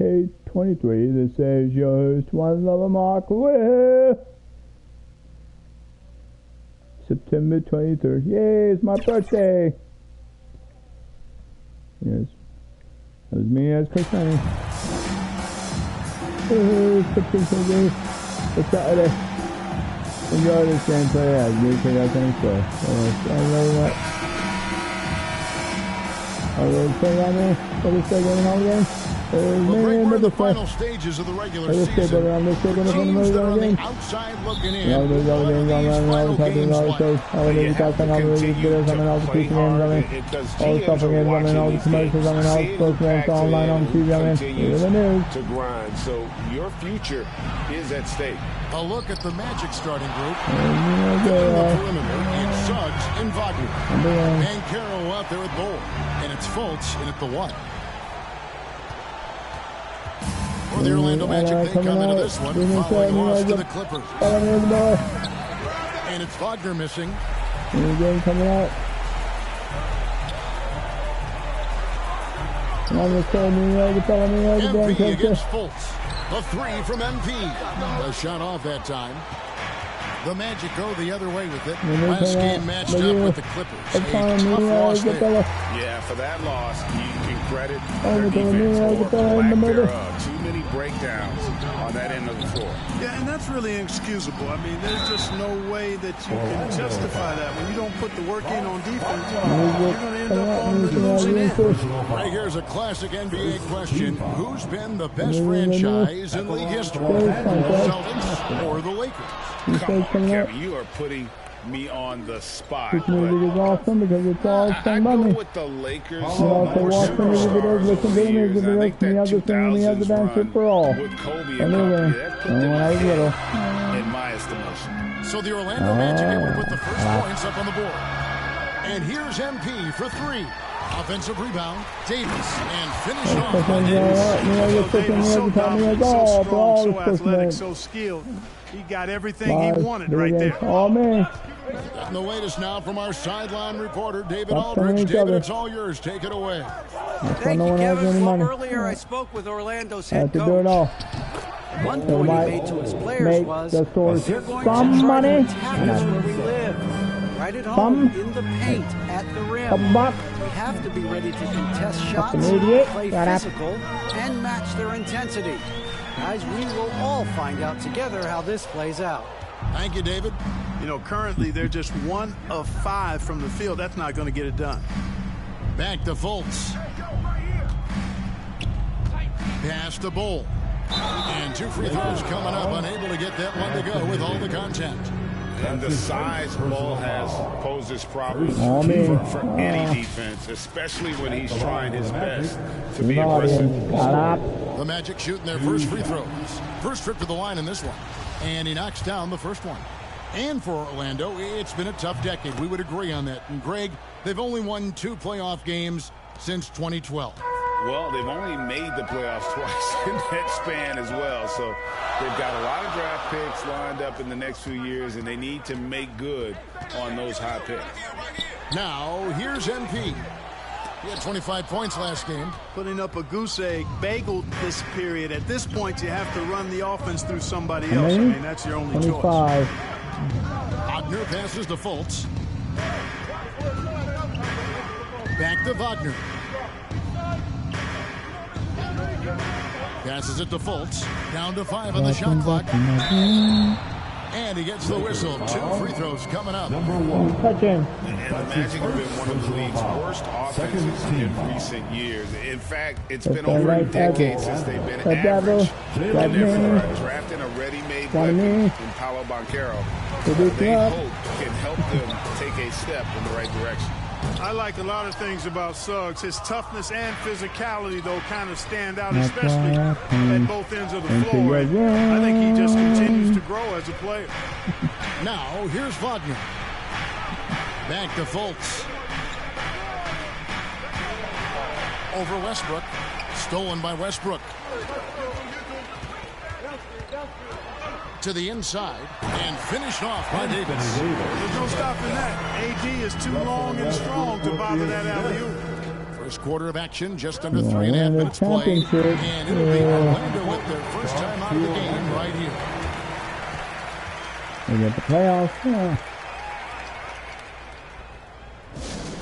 2K23. This is your host, onelovermark, with September 23rd. Yay, it's my birthday. Yes. That was me as Chris Manning. It's Saturday. Enjoy this gameplay as we play out things so. I will play on me for the second all game. We're in the final stages of the regular season. Teams that are on the outside looking in. All these final games all the stuff again, all the commercials, all the programs online on TV, the news. To grind, so your future is at stake. A look at the Magic starting group. In the perimeter, it's Suggs and Wagner. And Carroll out there at goal. And it's Fultz in at the 1. For the Orlando Magic, they come into this one following loss to the Clippers. And it's Wagner missing. Coming out. MP against Fultz. A 3 from MP. A shot off that time. The Magic go the other way with it. Last game matched up with the Clippers. A tough loss there. Yeah, for that loss, you can credit their defense for lack thereof. Too many breakdowns on that end of the floor. Yeah, and that's really inexcusable. I mean, there's just no way that you can justify that. When you don't put the work in on defense, you're going to end up on the losing end. Right here's a classic NBA question. Who's been the best franchise in league history? The Celtics or the Lakers? Come on, Kevin, you are putting me on the spot. This music is awesome because it's all I fun go money. with the Lakers. You also watch the music videos, listen to the music videos, and the other thing, and the other dance for all. With Kobe And when I was little. in my estimation. So the Orlando Magic able to put the first points up on the board. And here's MP for 3. Offensive rebound, Davis, and finish off by Davis. Davis so dominant, so strong, so athletic, so skilled. He got everything he wanted right there. Oh, man. And the latest now from our sideline reporter, David Aldridge. David, it's all yours. Take it away. Thank you, Kevin. Well, earlier I spoke with Orlando's head coach. Do it all. One point he made to his players was, they're going to some try money. to attack us where we live. Right at home, in the paint, at the rim. We have to be ready to contest shots, play physical, and match their intensity. Guys, we will all find out together how this plays out. Thank you, David. You know, currently they're just 1 of 5 from the field. That's not going to get it done. Back to Fultz. Pass to Bull. And 2 free throws coming up. Unable to get that one to go with all the contact. And the size Ball has poses problems for any defense, especially when he's trying his best to be aggressive. The Magic shooting their first free throws. First trip to the line in this one. And he knocks down the first one. And for Orlando, it's been a tough decade. We would agree on that. And Greg, they've only won 2 playoff games since 2012. Well, they've only made the playoffs twice in that span as well. So they've got a lot of draft picks lined up in the next few years, and they need to make good on those high picks. Now, here's MP. He had 25 points last game. Putting up a goose egg, bageled this period. At this point, you have to run the offense through somebody else. I mean, that's your only 25. choice. Wagner passes to Fultz. Back to Wagner. Passes it to Fultz. Down to 5 on the shot clock. And he gets the whistle. 2 free throws coming up. And the Magic have been one of the league's worst offenses in recent years. In fact, it's been over a decade since they've been average. And therefore, drafting a ready-made weapon in Paolo Banchero, they hope can help them take a step in the right direction. I like a lot of things about Suggs. His toughness and physicality, though, kind of stand out, especially at both ends of the floor. And I think he just continues to grow as a player. Now, here's Wagner. Back to Fultz. Over Westbrook. Stolen by Westbrook. To the inside and finished off by Davis. There's no stopping that. AD is too long and strong to bother that alley-oop. First quarter of action, just under 3.5 minutes played. And it'll be Orlando with their first time out of the game right here. We get the playoffs. Yeah.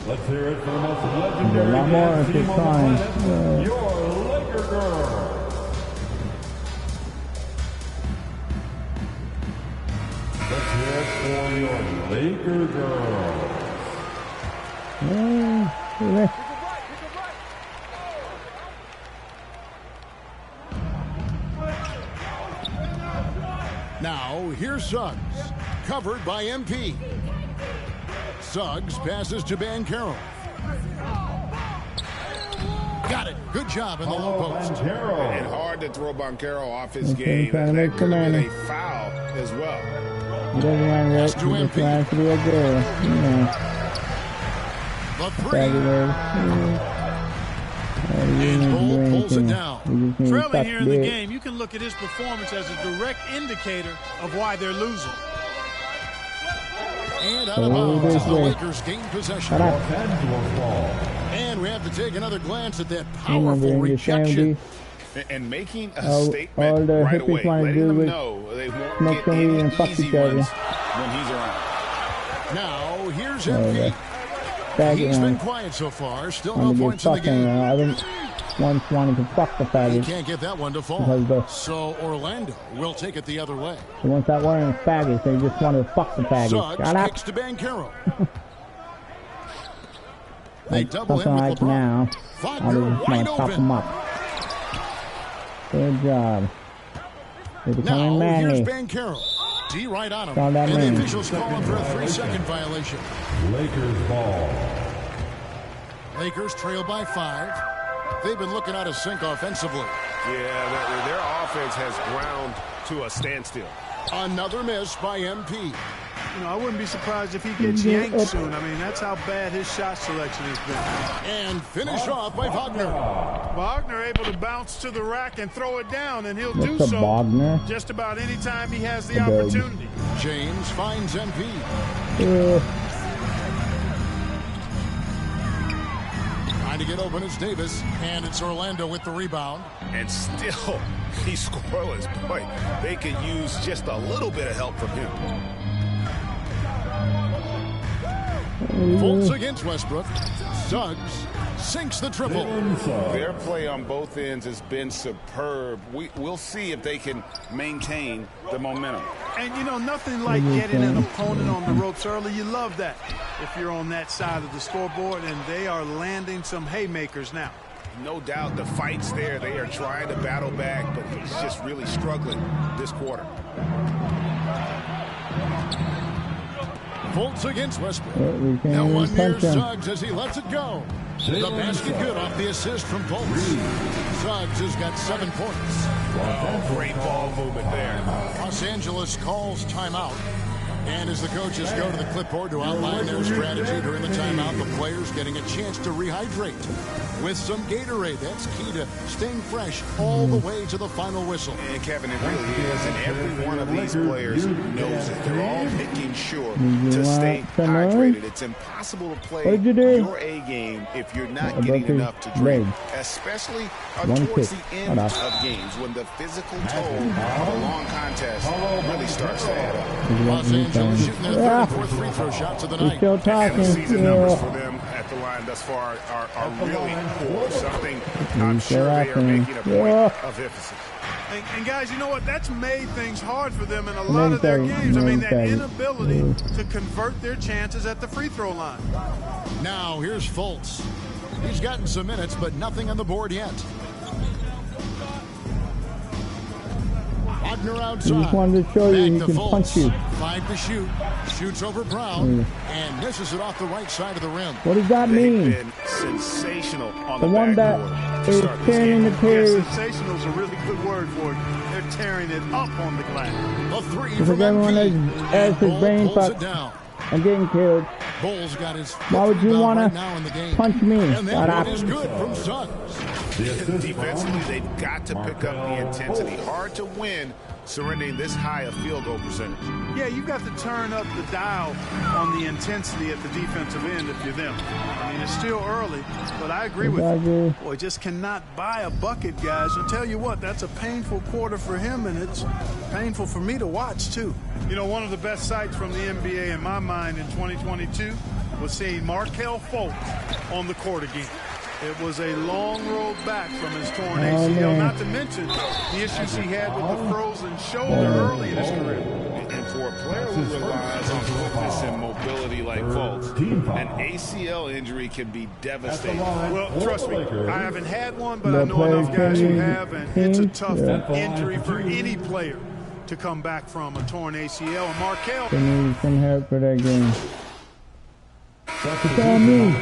Let's hear it for the most legendary a lot more team on the planet, your Laker girl. Let's hear it for your Laker girl. Now, here's Suggs, covered by MP. Suggs passes to Banchero. Got it. Good job in the low post. And hard to throw Banchero off his game. That could have been a foul as well. He doesn't want Pass to MP. to be a girl. The three. And Bull pulls it down. Trailing here in the game, you can look at his performance as a direct indicator of why they're losing. And out of bounds as the Lakers gain possession. And we have to take another glance at that powerful rejection. And making a statement the right hippies away, want to letting do them with know they won't smoke get some weed any and fuck easy each other. ones when he's around. Now, here's MP. He's been quiet so far. Still no points in the game. I didn't once wanted to fuck the faggot. He can't get that one to fall. So Orlando will take it the other way. So once that wearing faggots, they just want to fuck the faggot. Suggs kicks to Banchero. They double him with LeBron. Now, Wagner wide pop open. him up. Good job. Now, here's Banchero. D right on him. And the officials call him for a 3-second violation. Lakers ball. Lakers trail by 5. They've been looking out of sync offensively. Yeah, their offense has ground to a standstill. Another miss by MP. You know, I wouldn't be surprised if he gets yanked soon. I mean, that's how bad his shot selection has been. And finished off by Wagner. Wagner able to bounce to the rack and throw it down, and he'll do so just about any time he has the opportunity. James finds MP. Trying to get open is Davis, and it's Orlando with the rebound. And still, he's scoreless. Boy, they could use just a little bit of help from him. Fultz against Westbrook. Suggs sinks the triple. Their play on both ends has been superb. We'll see if they can maintain the momentum. And, you know, nothing like getting an opponent on the ropes early. You love that if you're on that side of the scoreboard, and they are landing some haymakers now. No doubt the fight's there. They are trying to battle back, but he's just really struggling this quarter. Fultz against Westbrook. Now one near Suggs as he lets it go. The basket good off the assist from Fultz. Suggs has got 7 points. Oh, great ball movement there. Los Angeles calls timeout. And as the coaches go to the clipboard to outline their strategy during the timeout, the players getting a chance to rehydrate with some Gatorade. That's key to staying fresh all the way to the final whistle. And Kevin, it really is. And every one of these players knows it. They're all making sure to stay hydrated. It's impossible to play your A game if you're not getting enough to drink, especially towards the end of games when the physical toll of a long contest really starts to add up. Los Angeles shooting their third and fourth free throw shots of the night. Still talking. And the season numbers for them at the line thus far are really poor. Something I'm sure they are making a point of emphasis. And guys, you know what? That's made things hard for them in a lot of their games. I mean, that inability to convert their chances at the free throw line. Now, here's Fultz. He's gotten some minutes, but nothing on the board yet. Wagner outside. I just wanted to show you he can punch you. 5 to shoot. Shoots over Brown and misses it off the right side of the rim. What does that mean? They've been sensational on the one that is tearing the pairs. Yeah, sensational is a really good word for it. They're tearing it up on the glass. A 3 because from everyone has his brain fucked and getting killed. Bulls got his why would you want to punch me? And that one is good from Suggs. Defensively, they've got to pick up the intensity. Hard to win surrendering this high a field goal percentage. Yeah, you've got to turn up the dial on the intensity at the defensive end if you're them. I mean, it's still early, but I agree with you. Boy, just cannot buy a bucket, guys. I'll tell you what, that's a painful quarter for him, and it's painful for me to watch, too. You know, one of the best sights from the NBA in my mind in 2022 was seeing Markelle Fultz on the court again. It was a long road back from his torn ACL, not to mention the issues he had with the frozen shoulder early in his career. And for a player who relies on quickness and mobility like Fultz, an ACL injury can be devastating. Well, trust me, I haven't had one, but I know enough guys who have, and it's a tough injury for any player to come back from a torn ACL. And Markelle need some help for that game. It's on me.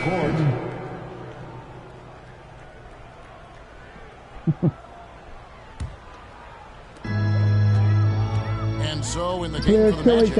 And so in the game for the Magic,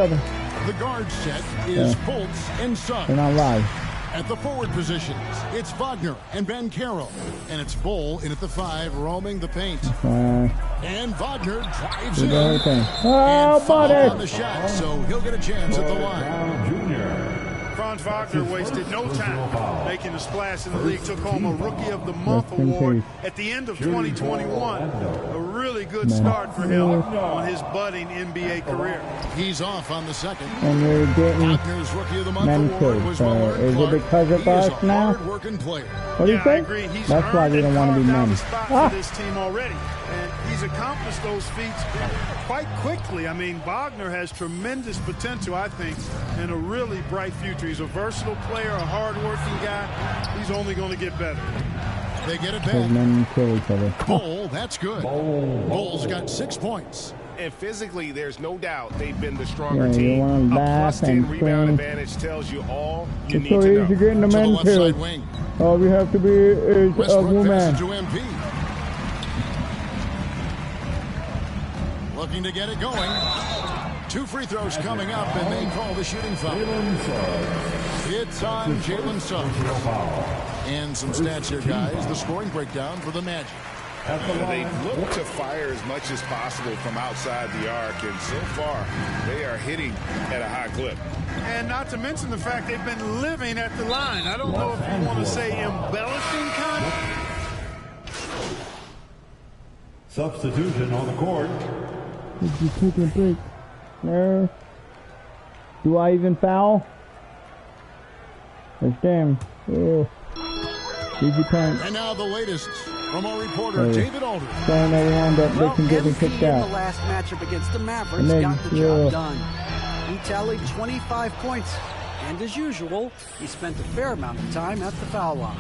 the guard set is Fultz and Suggs. They're not live. At the forward positions, it's Wagner and Ben Carroll. And it's Bull in at the 5, roaming the paint. And Wagner drives it in. Oh, buddy! On the shot, so he'll get a chance at the line. Franz Wagner wasted no time making a splash in the league. Took home a Rookie of the Month award at the end of 2021. A really good start for him on his budding NBA career. He's off on the second. And we're getting Wagner's Rookie of the Month award was is it because of us now? What do you think? That's why we don't want to be men. For this team already. And he's accomplished those feats quite quickly. I mean, Wagner has tremendous potential, I think, and a really bright future. He's a versatile player, a hard-working guy. He's only going to get better. They get it back. Bull, that's good. Bull's got 6 points. And physically, there's no doubt they've been the stronger team. A +10 rebound advantage tells you all you need to know. It's so easy getting the men too. All we have to be is a woman. Looking to get it going. 2 free throws coming up, and they call the shooting foul. It's on Jalen Suggs. And some stats here, guys. The scoring breakdown for the Magic. They look to fire as much as possible from outside the arc, and so far, they are hitting at a high clip. And not to mention the fact they've been living at the line. I don't know if you want to say embellishing kind of. Substitution on the court. Did you take a break? No. Do I even foul? That's damn. Oh. And now the latest from our reporter, David Aldridge. Saying everyone that they can get me kicked out. The last matchup against the Mavericks got the job done. He tallied 25 points, and as usual, he spent a fair amount of time at the foul line.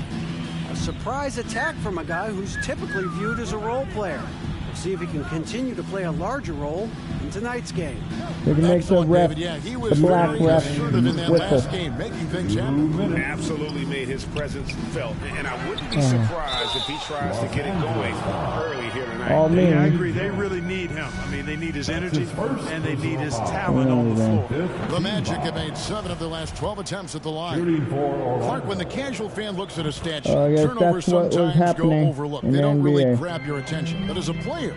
A surprise attack from a guy who's typically viewed as a role player. We'll see if he can continue to play a larger role in tonight's game. They can make the ref, he was the black ref in that last game, making things happen. Absolutely made his presence felt, and I wouldn't be surprised if he tries to get it going early here tonight. Yeah, I agree. They really need him. I mean, they need his energy, and they need his talent on the floor. The Magic have made 7 of their last 12 attempts at the line. Clark, when the casual fan looks at a statue, turnovers sometimes go overlooked. They don't really grab your attention. But as a player,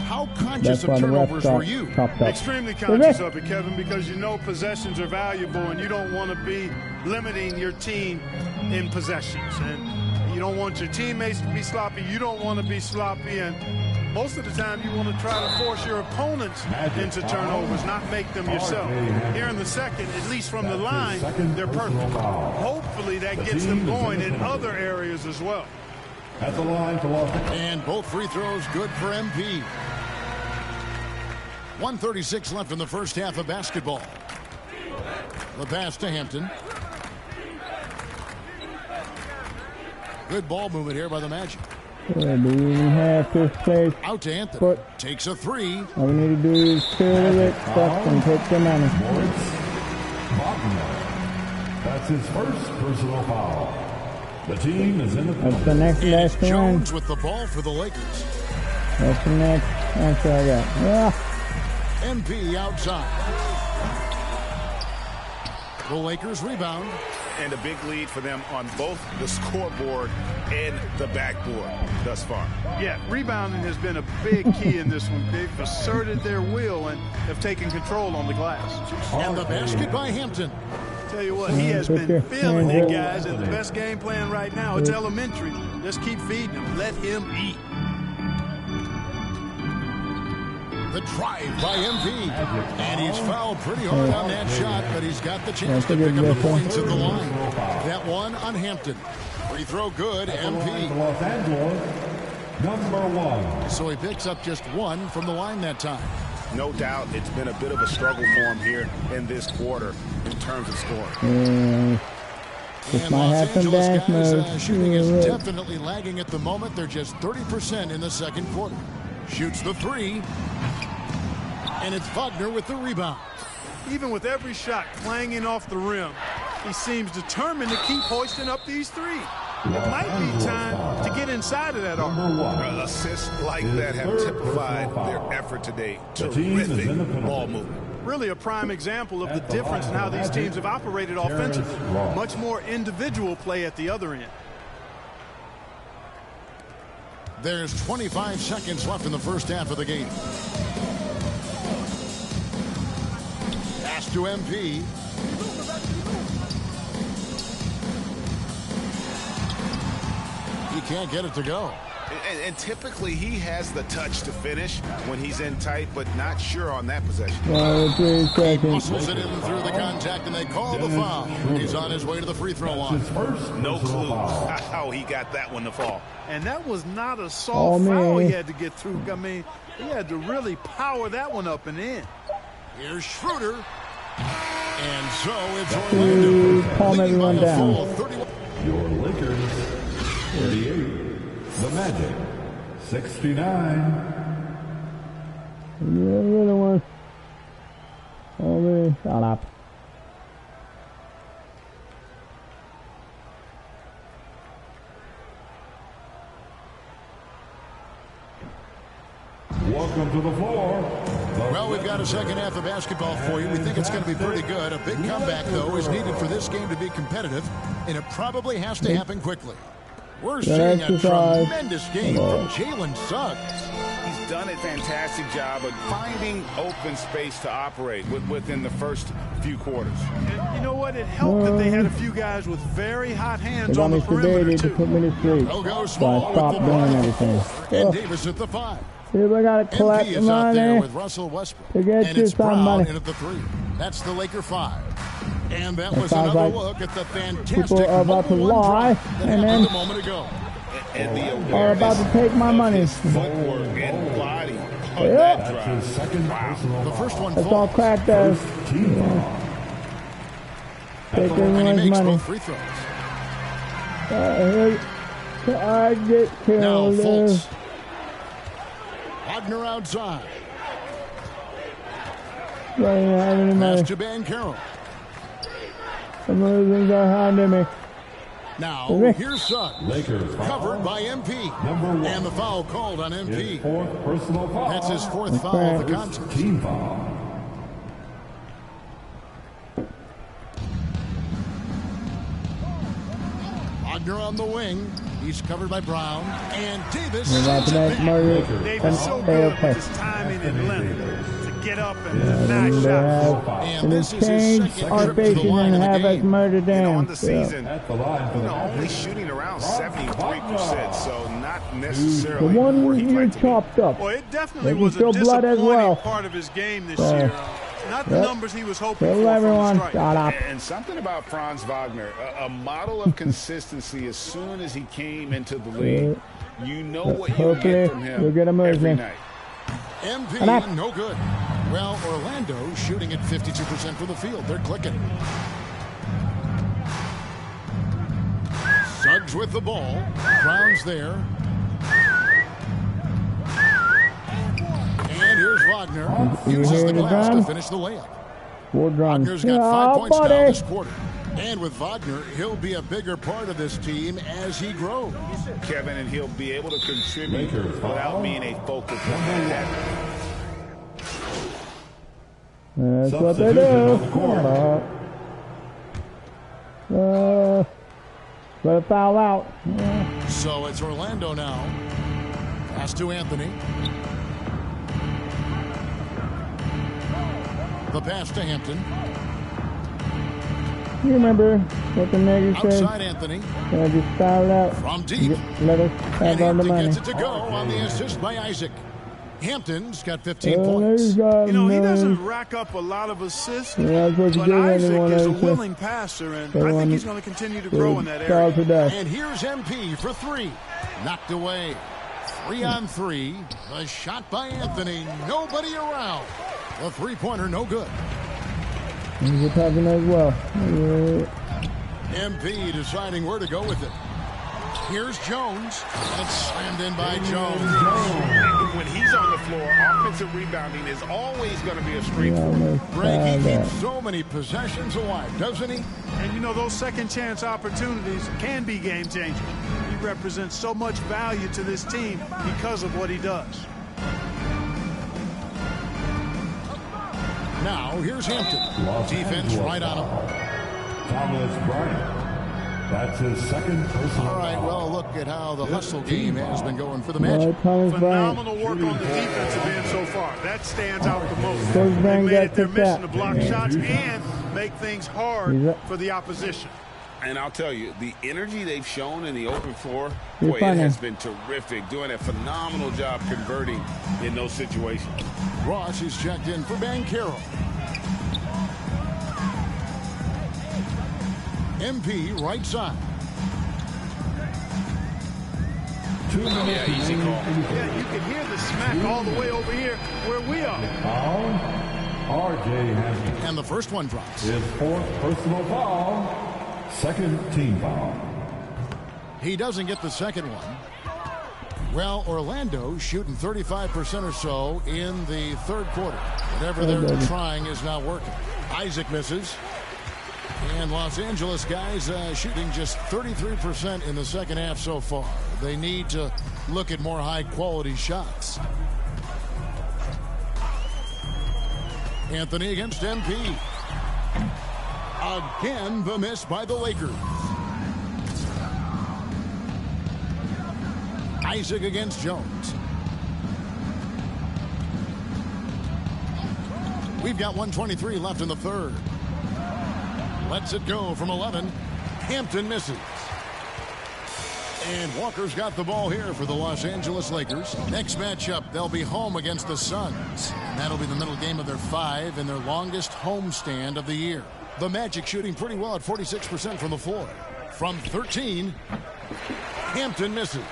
how conscious of turnovers were you? Extremely conscious of it, Kevin, because you know possessions are valuable and you don't want to be limiting your team in possessions. And you don't want your teammates to be sloppy. You don't want to be sloppy. And most of the time you want to try to force your opponents into turnovers, not make them yourself. Here in the second, at least from the line, they're perfect. Hopefully that gets them going in other areas as well. At the line to and both free throws good for MP. 1:36 left in the first half of basketball. The pass to Hampton. Good ball movement here by the Magic. Yeah, do we even have fifth place? Out to Anthony. Takes a 3. All we need to do is kill it stuff and take the money. That's his first personal foul. The team is in the penalty. That's the next last one. Jones with the ball for the Lakers. That's the next. That's what I got. Yeah. MP outside. The Lakers rebound. And a big lead for them on both the scoreboard and the backboard thus far. Yeah, rebounding has been a big key in this one. They've asserted their will and have taken control on the glass. And the basket by Hampton. Tell you what, he has been feeling it, guys, and the best game plan right now, it's elementary. Just keep feeding him. Let him eat. The drive by MP. And he's fouled pretty hard on that shot, but he's got the chance to pick up the points at the line. That one on Hampton. Free throw good, MP. Los Angeles, #1. So he picks up just one from the line that time. No doubt it's been a bit of a struggle for him here in this quarter in terms of scoring. And Los Angeles guys, shooting is definitely lagging at the moment. They're just 30% in the second quarter. Shoots the three. And it's Wagner with the rebound. Even with every shot clanging off the rim, he seems determined to keep hoisting up these three. It might be time to get inside of that arc. Assists like that have typified their effort today. Terrific ball movement. Really a prime example of the difference in how these teams have operated offensively. Much more individual play at the other end. There's 25 seconds left in the first half of the game. Pass to MP. He can't get it to go. And typically he has the touch to finish when he's in tight, but not sure on that possession. He muscles it in through the contact, and they call the foul. He's on his way to the free throw line. No clue how he got that one to fall. And that was not a soft foul he had to get through. I mean, he had to really power that one up and in. Here's Schroeder. And so it's Orlando. Calm everyone down. Your Lakers, 38. The Magic, 69. You're the one. Oh, man. Shut up. Welcome to the floor. Well, we've got a second half of basketball for you. We think it's going to be pretty good. A big comeback, though, is needed for this game to be competitive, and it probably has to happen quickly. We're seeing a tremendous game from Jalen Suggs. He's done a fantastic job of finding open space to operate within the first few quarters. And you know what? It helped that they had a few guys with very hot hands on the Mr. perimeter, Beatty to too. put me to sleep. They'll go So small I stopped with the doing ball. everything. And Davis at the 5. See if I got to collect MP the is out there money. with Russell Westbrook. To get And you it's some Brown money. in at the 3. That's the Laker 5. And that was sounds another like look at the fantastic people are about to mobile one lie, drop that and happened then a moment ago. And are about to take my money. Footwork and body on Yep. that That's drive. his second personal The first one That's all falls. crack does. team foul. Take And he everyone's makes money. both free throws. I get Now killed. Fultz. Wagner outside. Pass to Banchero. Some of those things are hounding me. Now, Okay. here's Suggs. Lakers foul. Covered by MP. #1. And the foul called on His MP. fourth personal foul. That's his fourth foul of the First contest. team foul. Wagner on the wing. He's covered by Brown. And Davis. We're about to sends it make back. murder. David's so good with his timing and length to get up and knock shots. And And this it's is his changed second our trip to the faces line and in the have us game. murdered down. On the season, At the line for the only Magic. shooting around 73%, so not The necessarily one where he'd you like to be. chopped up. Well, it definitely Maybe was a still blood as disappointing well. part of his game this So, year. Not the yep. numbers he was hoping Tell for everyone, from the shut strike. up. And something about Franz Wagner, a model of consistency as soon as he came into the league. You know what you Hopefully, get from we'll him get him every moving. night. MP, no good. Well, Orlando shooting at 52% from the field. They're clicking. Suggs with the ball. Brown's there. And here's Wagner. Uses the glass to finish the layup. Ward run. Wagner's got 5 points now buddy. this quarter. And with Wagner, he'll be a bigger part of this team as he grows. Kevin, and he'll be able to contribute Lakers without foul. being a focal point. That's what they Substitution on the do. court. Better foul out. So it's Orlando now. Pass to Anthony. The pass to Hampton. You remember what the nigga said? Outside Anthony. Yeah, just foul out. From deep. Let us have all the Hampton money. gets it to go on the assist by Isaac. Hampton's got 15 points. He doesn't rack up a lot of assists, but Isaac is a willing passer, and I think he's going to continue to grow in that area. And here's MP for three. Knocked away. 3-on-3. A shot by Anthony. Nobody around. The three-pointer no good. He's attacking as well. MP deciding where to go with it. Here's Jones, and it's slammed in by Jones. When he's on the floor, offensive rebounding is always going to be a strength for him. Greg, he keeps so many possessions alive, doesn't he? And those second chance opportunities can be game changing. He represents so much value to this team because of what he does. Now, here's Hampton. Defense right on him. Thomas Bryant. That's his second personal. All right, well, look at how the hustle game has been going for the Magic. Phenomenal work on the defensive end so far. That stands out the most. They made it their mission to block shots and make things hard for the opposition. And I'll tell you, the energy they've shown in the open floor, boy, it has been terrific. Doing a phenomenal job converting in those situations. Ross is checked in for Banchero. MP right side. Yeah, easy call. Yeah, you can hear the smack all the way over here where we are. R.J. Hampton. And the first one drops. His fourth personal foul. Second team foul. He doesn't get the second one. Well, Orlando shooting 35% or so in the third quarter. Whatever they're trying is not working. Isaac misses. And Los Angeles guys shooting just 33% in the second half so far. They need to look at more high-quality shots. Anthony against MP. Again, the miss by the Lakers. Isaac against Jones. We've got 1:23 left in the third. Lets it go from 11. Hampton misses. And Walker's got the ball here for the Los Angeles Lakers. Next matchup, they'll be home against the Suns. And that'll be the middle game of their 5 and their longest homestand of the year. The Magic shooting pretty well at 46% from the floor. From 13, Hampton misses.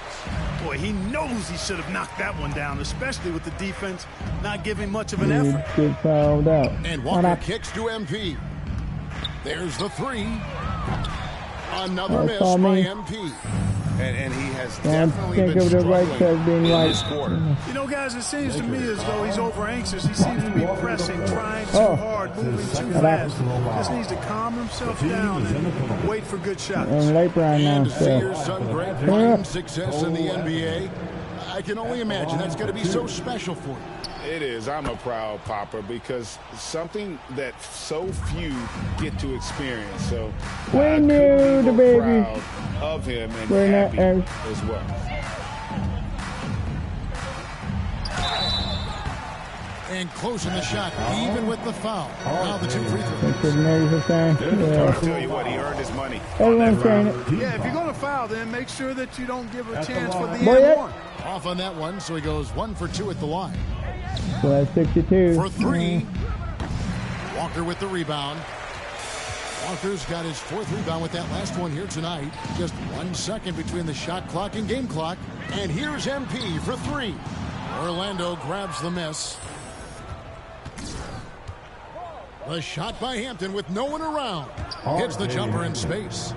Boy, he knows he should have knocked that one down, especially with the defense not giving much of an effort. Get fouled out. And Walker kicks to MP. There's the three. Another miss by MP. And he has definitely been right struggling in this quarter. Guys, it seems to me as though he's over anxious. He seems to be pressing, trying too hard, moving too fast. Just needs to calm himself down and wait for good shots. And to see your son Greg find success in the NBA, I can only imagine that's going to be so special for you. It is. I'm a proud papa because something that so few get to experience. So we knew the baby. Proud of him and happy as well. And closing the shot, even with the foul. Now the 2 free throws. I'll tell you what, he earned his money. Yeah, if you're going to foul, then make sure that you don't give a chance for the end one. Off on that one, so he goes 1 for 2 at the line. So that's 62. For 3. Walker with the rebound. Walker's got his 4th rebound with that last one here tonight. Just 1 second between the shot clock and game clock. And here's MP for 3. Orlando grabs the miss. The shot by Hampton with no one around. Hits the jumper in space.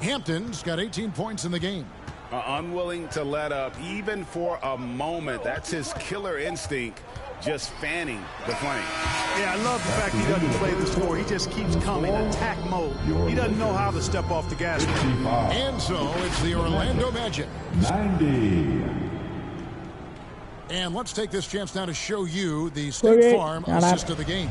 Hampton's got 18 points in the game. Unwilling to let up even for a moment. That's his killer instinct, just fanning the flame. Yeah, I love the fact he doesn't play the score. He just keeps coming, attack mode. He doesn't know how to step off the gas. And so it's the Orlando Magic. 90. And let's take this chance now to show you the State Farm assist of the game.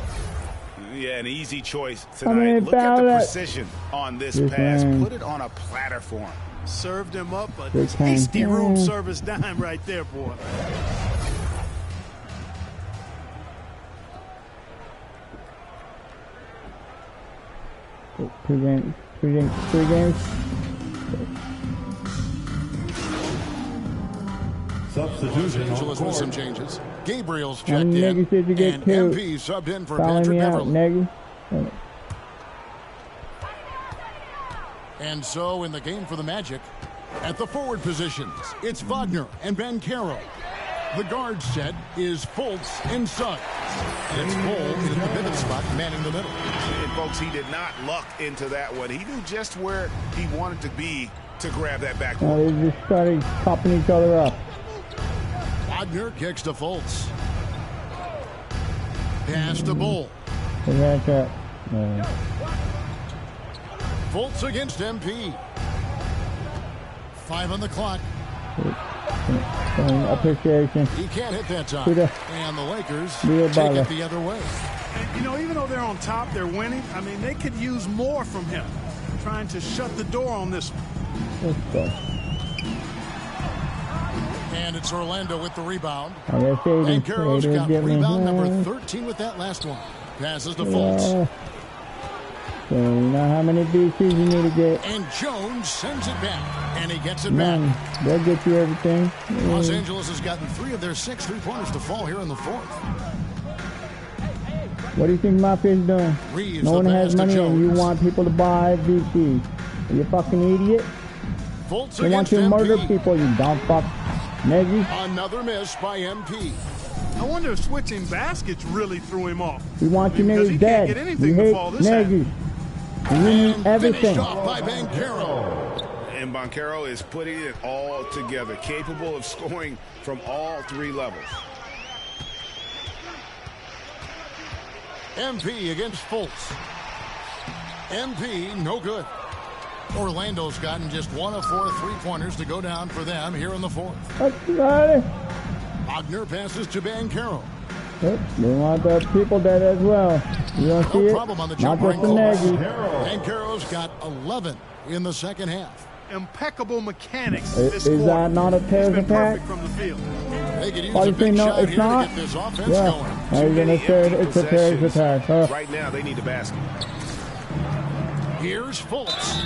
Yeah, an easy choice tonight. Look at the precision on this pass. Put it on a platter for him. Served him up a tasty room service dime right there, boy. Three games. Substitution. Los Angeles with some changes. Gabriel's checked in, and MP subbed in for Patrick Beverly. And so in the game for the Magic, at the forward positions, it's Wagner and Banchero. The guard set is Fultz and Suggs. And it's Cole in the pivot spot, manning the middle. And folks, he did not luck into that one. He knew just where he wanted to be to grab that backboard. They just started popping each other up. Wagner kicks to Fultz. Pass to Bull. Fultz against MP. 5 on the clock. Appreciation. He can't hit that time. And the Lakers take it the other way. And, you know, even though they're on top, they're winning. I mean, they could use more from him. Trying to shut the door on this one. And it's Orlando with the rebound. And Carroll's got rebound number 13 with that last one. Passes to Fultz. So you know how many BCs you need to get. And Jones sends it back. And he gets it back. They'll get you everything. Los Angeles has gotten 3 of their 6 3-pointers to fall here in the fourth. What do you think Mafia's doing? Reeves, no one has money and you want people to buy BCs. Are you a fucking idiot? Fultz you want to murder people, you dumb fuck. Nagy. Another miss by MP. I wonder if switching baskets really threw him off. We want you niggas dead. Get anything we to hate fall this Nagy. We need everything. Off by Banchero. And Banchero is putting it all together, capable of scoring from all 3 levels. MP against Fultz. MP, no good. Orlando's gotten just 1 of 4 3-pointers to go down for them here in the fourth. Wagner passes to Banchero. They want the people dead as well. You don't see no it? problem on the jump ring. Banchero's got 11 in the second half. Impeccable mechanics. Is that not a terrorist attack? From the field. They could use a big shot here to get this offense going. How are you going to say it's a terrorist attack? Right now, they need a basket. Here's Fultz.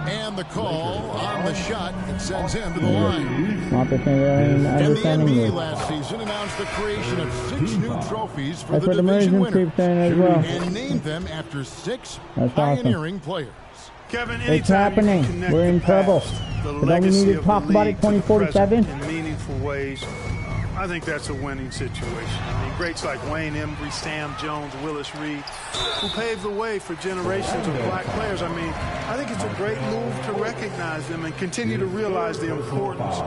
And the call on the shot that sends him to the line. And the NBA last season announced the creation of 6 new trophies for the division winners and named them after 6 pioneering players. Kevin, it's happening. We're in trouble. But don't we need to talk about it 2047? In meaningful ways. I think that's a winning situation. I mean, greats like Wayne Embry, Sam Jones, Willis Reed, who paved the way for generations of black players. I mean, I think it's a great move to recognize them and continue to realize the importance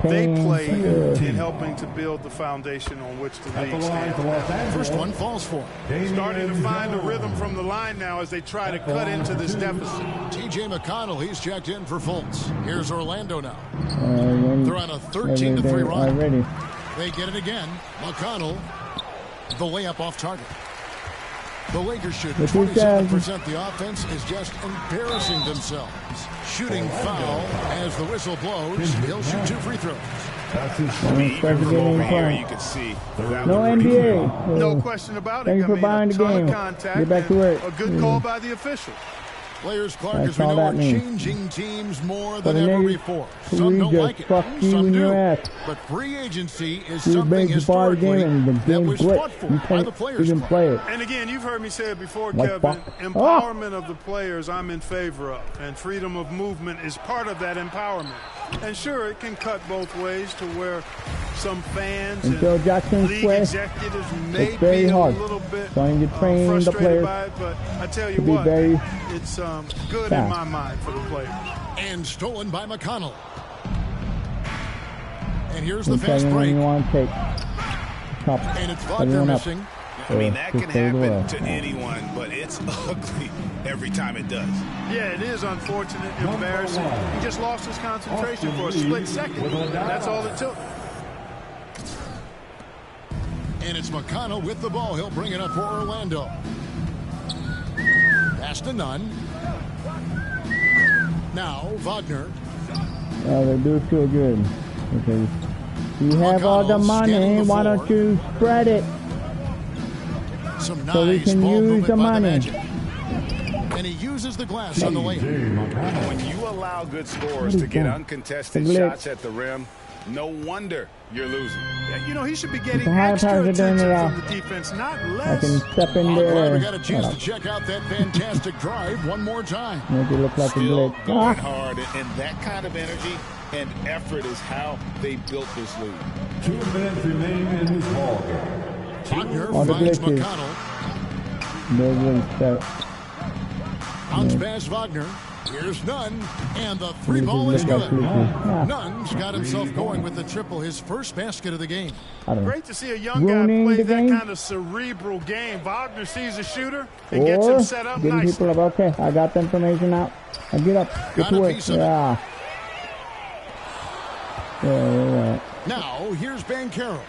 they played in helping to build the foundation on which the league stands. First one falls for him. Starting to find a rhythm from the line now as they try to cut into this deficit. T.J. McConnell, he's checked in for Fultz. Here's Orlando now. They're on a 13-3 run. They get it again. McConnell, the layup off target. The Lakers shoot 27%. The offense is just embarrassing themselves. Shooting foul as the whistle blows. He'll shoot 2 free throws. That's his over here, you can see. No NBA. No question about it. Thank you for buying the game. Get back to work. A good call by the official. Players, Clark, as we know, are changing teams more than ever before. Some don't like it, some do. But free agency is something historically that was fought for by the players. And again, you've heard me say it before, Kevin. Empowerment of the players I'm in favor of. And freedom of movement is part of that empowerment. And sure, it can cut both ways to where some fans and league executives may be a little bit frustrated by it, but I tell you what, it's good in my mind for the players. And stolen by McConnell. And here's the fast break. And it's Wagner missing. I mean, that can happen to anyone, but it's ugly every time it does. Yeah, it is unfortunate, embarrassing. He just lost his concentration for a split second. That's all it took. And it's McConnell with the ball. He'll bring it up for Orlando. Pass to Nunn. Now Wagner. Oh, they do feel good. Okay. You have all the money. Why don't you spread it? Some nice so we can ball use the money. And he uses the glass on the layup. When you allow good scorers to get uncontested shots at the rim, no wonder you're losing. Yeah, you know, he should be getting extra attention from the defense, not less. I can step in there. Glad we got a chance to check out that fantastic drive one more time. Make it look like Still a blitz. going hard, and that kind of energy and effort is how they built this league. 2 minutes remain in this ball game. Wagner On the finds glitches. McConnell. Bounce pass Wagner. Here's Nunn, and the three ball is good. Nunn's got himself going with the triple, his first basket of the game. Great to see a young guy play that kind of cerebral game. Wagner sees a shooter and gets him set up nicely. People up. Okay, I got the information out. I get up. Get to work. Yeah. Yeah. Now, here's Banchero.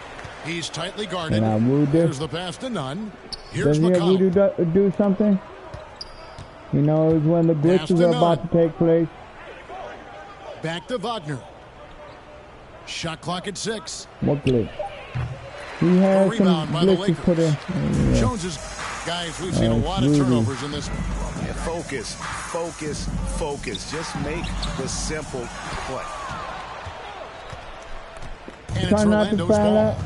He's tightly guarded. Here's the pass to Nunn. Here's McConnell. Does he do something? He knows when the blitzes are about to take place. Back to Wagner. Shot clock at 6. What glitch? He has some glitches put in. Jones's guys, we've seen a lot of turnovers in this one. Yeah, focus. Just make the simple play. And it's Orlando's ball.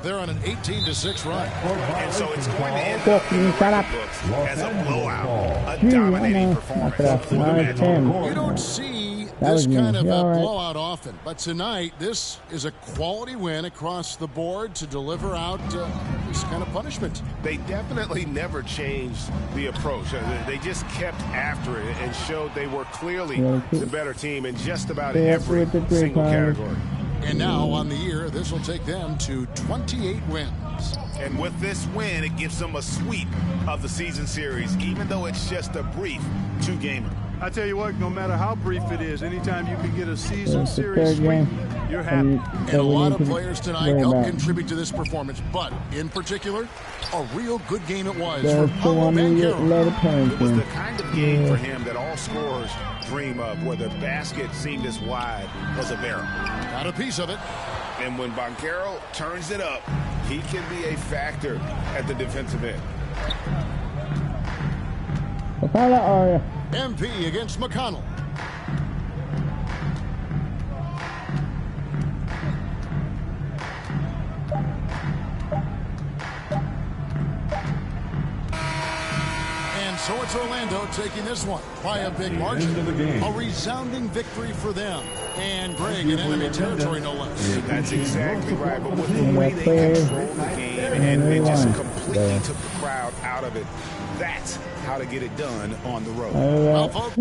They're on an 18-6 run. And so it's going to end up in the books as a blowout, a dominating performance. You don't see this kind of a blowout often, but tonight this is a quality win across the board to deliver out this kind of punishment. They definitely never changed the approach. They just kept after it and showed they were clearly the better team in just about every single category. And now on the year, this will take them to 28 wins. And with this win, it gives them a sweep of the season series, even though it's just a brief 2-gamer. I tell you what, no matter how brief it is, anytime you can get a season series sweep, you're happy. And a lot of players tonight helped contribute to this performance, but in particular, a real good game it was for Paulo Banchero. It was the kind of game for him that all scorers dream of, where the basket seemed as wide as a barrel. Got a piece of it. And when Banchero turns it up, he can be a factor at the defensive end. MP against McConnell. So it's Orlando taking this one by a big margin. A resounding victory for them. And Greg in enemy territory, no less. That's exactly right. But with the way they controlled the game and they just completely took the crowd out of it, that's how to get it done on the road. Well, folks.